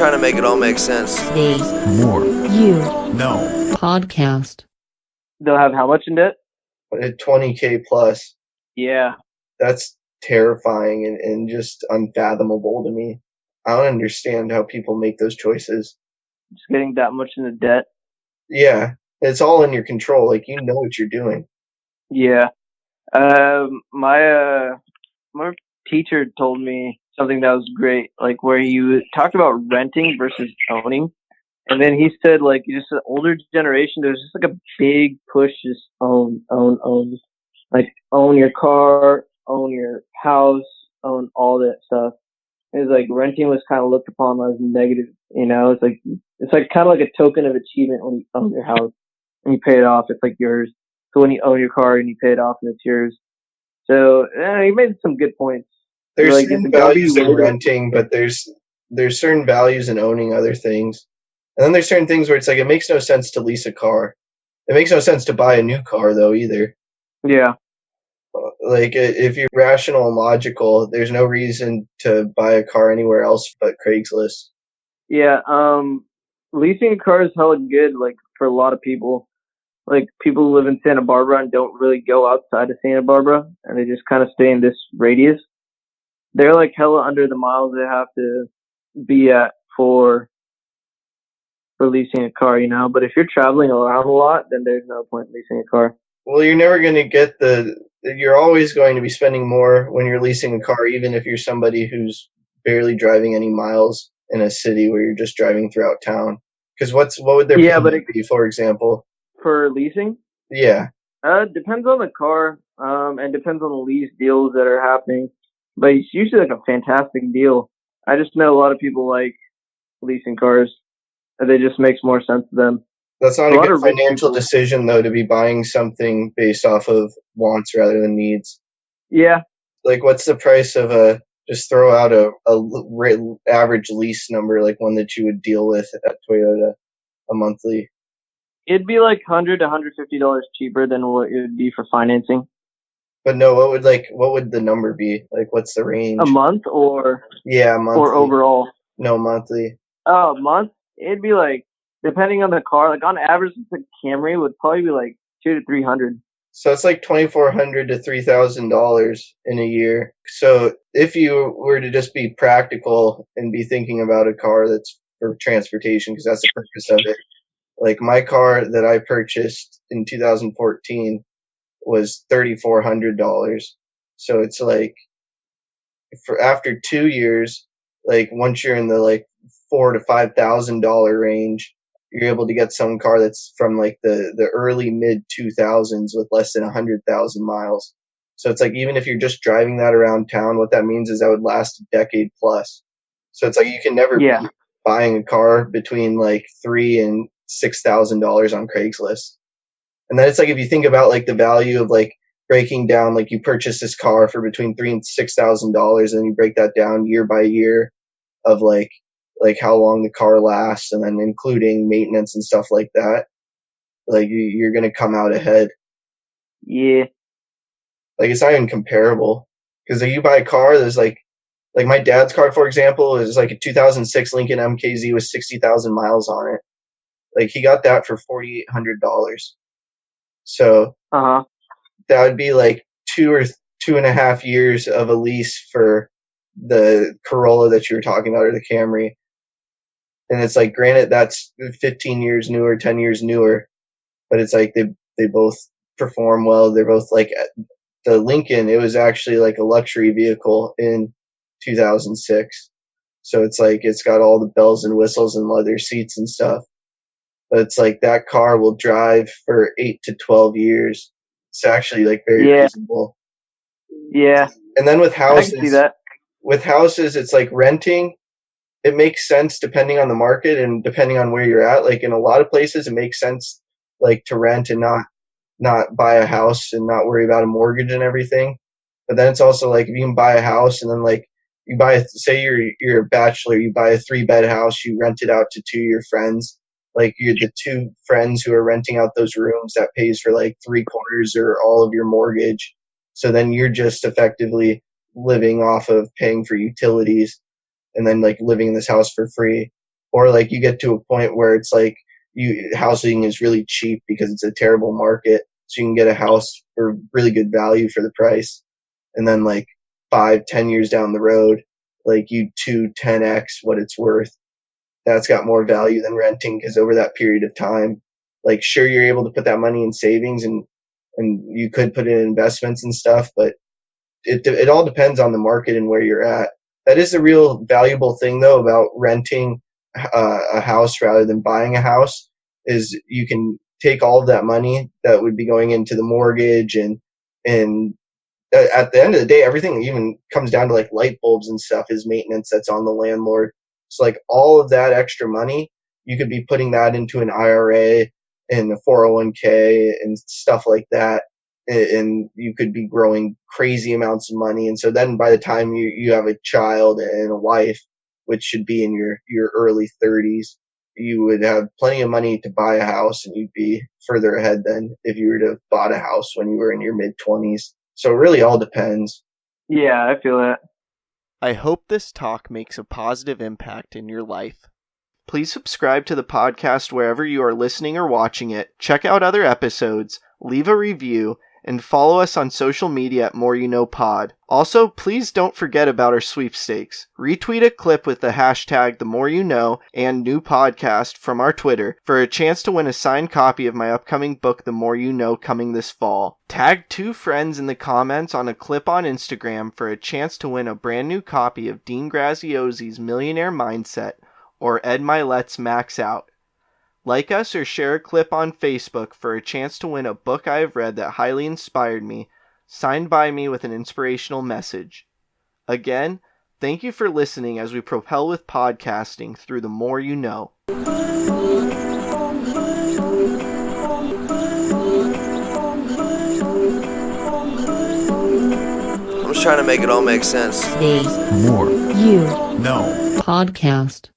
trying to make it all make sense. The More. You No. Podcast. They'll have how much in debt? At 20K plus. Yeah. That's terrifying and just unfathomable to me. I don't understand how people make those choices. Just getting that much into debt. Yeah, it's all in your control. Like, you know what you're doing. Yeah. My teacher told me something that was great, like where he talked about renting versus owning. And then he said, like, just the older generation, there's just like a big push, just own. Like, own your car, own your house, own all that stuff. It's like renting was kind of looked upon as negative, you know? It's like kind of like a token of achievement when you own your house and you pay it off. It's like yours. So when you own your car and you pay it off and it's yours. So he made some good points. There's Like, certain values in renting, but there's certain values in owning other things. And then there's certain things where it's like, it makes no sense to lease a car. It makes no sense to buy a new car, though, either. Yeah. Like, if you're rational and logical, there's no reason to buy a car anywhere else but Craigslist. Yeah. Leasing a car is hella good, like, for a lot of people. Like, people who live in Santa Barbara and don't really go outside of Santa Barbara, and they just kind of stay in this radius. They're, like, hella under the miles they have to be at for leasing a car, you know? But if you're traveling around a lot, then there's no point in leasing a car. Well, you're never going to get you're always going to be spending more when you're leasing a car, even if you're somebody who's barely driving any miles in a city where you're just driving throughout town. Because what would their payment be, for example? For leasing? Yeah. Depends on the car, and depends on the lease deals that are happening. But it's usually like a fantastic deal. I just know a lot of people like leasing cars. And it just makes more sense to them. That's not a good financial decision, though, to be buying something based off of wants rather than needs. Yeah. Like, what's the price of just throw out a average lease number, like one that you would deal with at Toyota, a monthly? It'd be like $100 to $150 cheaper than what it would be for financing. But no, what would the number be? Like, what's the range? A month or? Yeah, monthly. Or overall? No, monthly. Oh, a month? It'd be like, depending on the car, like on average, the Camry would probably be like $200 to $300. So it's like $2,400 to $3,000 in a year. So if you were to just be practical and be thinking about a car that's for transportation, because that's the purpose of it. Like, my car that I purchased in 2014 was $3,400. So it's like, for after 2 years, like, once you're in the like $4,000 to $5,000 range, you're able to get some car that's from like the early mid 2000s with less than 100,000 miles. So it's like, even if you're just driving that around town, what that means is that would last a decade plus. So it's like, you can never be buying a car between like $3,000 and $6,000 on Craigslist. And then it's like, if you think about like the value of like breaking down, like, you purchase this car for between $3,000 and $6,000, and you break that down year by year of like how long the car lasts, and then including maintenance and stuff like that, like, you're going to come out ahead. Yeah. Like, it's not even comparable. Because if you buy a car, there's like my dad's car, for example, is like a 2006 Lincoln MKZ with 60,000 miles on it. Like, he got that for $4,800. So that would be like 2 or 2.5 years of a lease for the Corolla that you were talking about, or the Camry. And it's like, granted, that's 15 years newer, 10 years newer, but it's like they both perform well. They're both like, the Lincoln, it was actually like a luxury vehicle in 2006. So it's like, it's got all the bells and whistles and leather seats and stuff. But it's like, that car will drive for 8 to 12 years. It's actually like very reasonable. Yeah. And then with houses, I can see that. With houses, it's like renting. It makes sense depending on the market and depending on where you're at. Like, in a lot of places, it makes sense like to rent and not buy a house and not worry about a mortgage and everything. But then it's also like, if you can buy a house and then like you say you're a bachelor, you buy a 3-bed house, you rent it out to 2 of your friends. Like, you're the 2 friends who are renting out those rooms, that pays for like 3/4 or all of your mortgage. So then you're just effectively living off of paying for utilities, and then like living in this house for free. or like you get to a point where it's like housing is really cheap because it's a terrible market, so you can get a house for really good value for the price, and then like 5-10 years down the road, like you 10x what it's worth. That's got more value than renting, because over that period of time, like sure, you're able to put that money in savings, and you could put it in investments and stuff, but it all depends on the market and where you're at. That is the real valuable thing though about renting a house rather than buying a house, is you can take all of that money that would be going into the mortgage, and at the end of the day, everything even comes down to like light bulbs and stuff is maintenance that's on the landlord. So like all of that extra money, you could be putting that into an IRA and a 401k and stuff like that. And you could be growing crazy amounts of money. And so then by the time you have a child and a wife, which should be in your early 30s, you would have plenty of money to buy a house, and you'd be further ahead than if you were to have bought a house when you were in your mid 20s. So it really all depends. Yeah, I feel that. I hope this talk makes a positive impact in your life. Please subscribe to the podcast wherever you are listening or watching it. Check out other episodes, leave a review, and follow us on social media at More You Know Pod. Also, please don't forget about our sweepstakes. Retweet a clip with the hashtag The More You Know and New Podcast from our Twitter for a chance to win a signed copy of my upcoming book, The More You Know, coming this fall. Tag 2 friends in the comments on a clip on Instagram for a chance to win a brand new copy of Dean Graziosi's Millionaire Mindset or Ed Milet's Max Out. Like us or share a clip on Facebook for a chance to win a book I have read that highly inspired me, signed by me with an inspirational message. Again, thank you for listening as we propel with podcasting through the More You Know. I'm just trying to make it all make sense. The More You Know Podcast.